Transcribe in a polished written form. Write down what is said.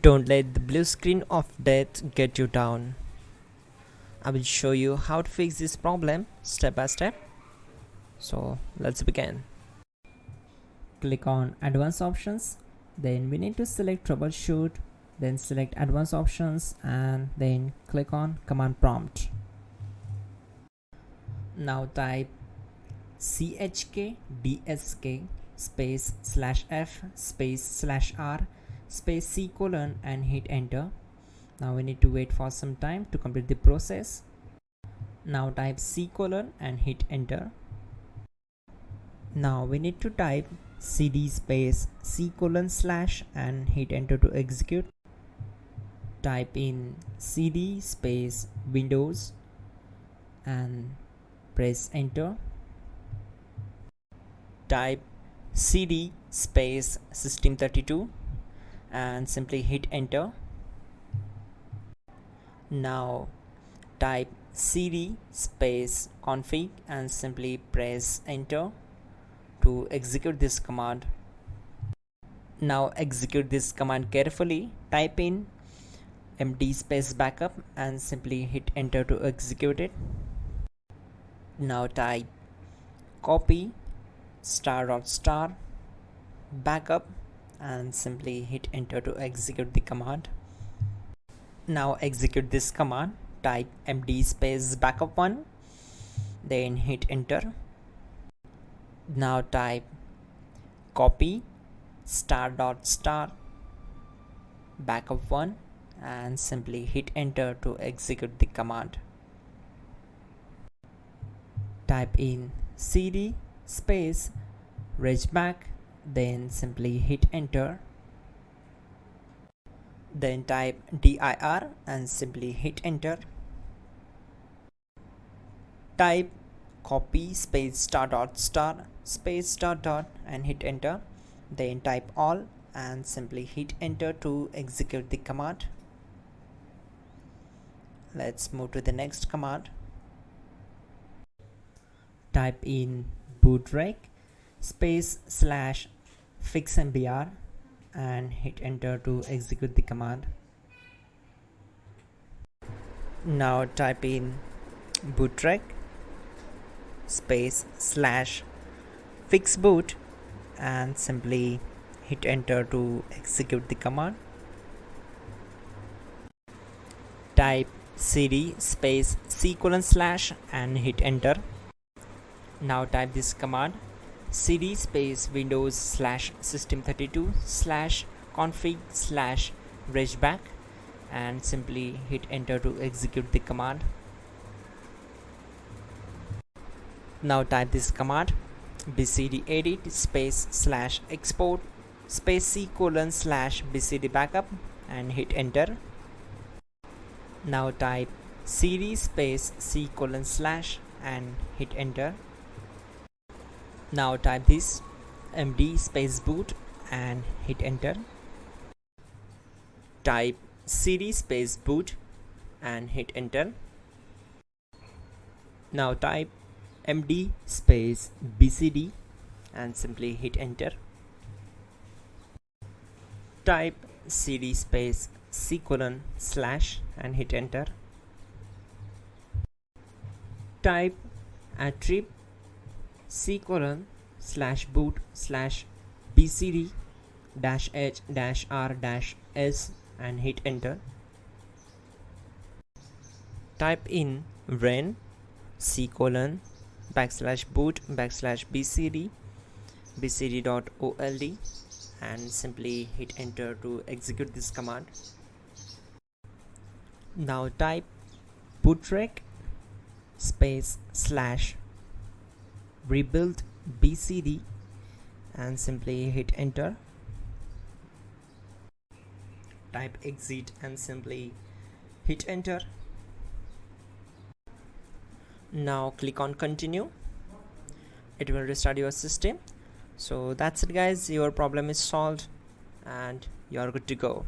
Don't let the blue screen of death get you down. I will show you how to fix this problem step by step. So let's begin. Click on advanced options, then we need to select troubleshoot, then select advanced options and then click on command prompt. Now type chkdsk space /f space /r space c colon and hit enter. Now we need to wait for some time to complete the process. Now type c colon and hit enter. Now we need to type cd space c colon / and hit enter to execute. Type in cd space windows and press enter. Type cd space system32 and simply hit enter. Now type cd space config and simply press enter to execute this command. Now execute this command carefully. Type in md space backup and simply hit enter to execute it. Now type copy *.* backup and simply hit enter to execute the command. Now execute this command. Type md space backup1 then hit enter. Now type copy *.* backup1 and simply hit enter to execute the command. Type in cd space regback then simply hit enter. Then type dir and simply hit enter. Type copy space *.* space .. and hit enter. Then type all and simply hit enter to execute the command. Let's move to the next command. Type in bootrec space /fixmbr and hit enter to execute the command. Now type in bootrec space /fixboot and simply hit enter to execute the command. Type cd space c colon / and hit enter. Now type this command cd space windows /system32 /config /regback and simply hit enter to execute the command. Now type this command bcd edit space /export space c colon /bcd backup and hit enter. Now type cd space c colon / and hit enter. Now type this md space boot and hit enter. Type cd space boot and hit enter. Now type md space bcd and simply hit enter. Type cd space c colon / and hit enter. Type attrib c colon /boot /bcd -h -r-s and hit enter. Type in ren c colon /boot /bcd bcd.old and simply hit enter to execute this command. Now type bootrec space /rebuild bcd and simply hit enter. Type exit and simply hit enter. Now click on continue. It will restart your system. So that's it guys, your problem is solved and you are good to go.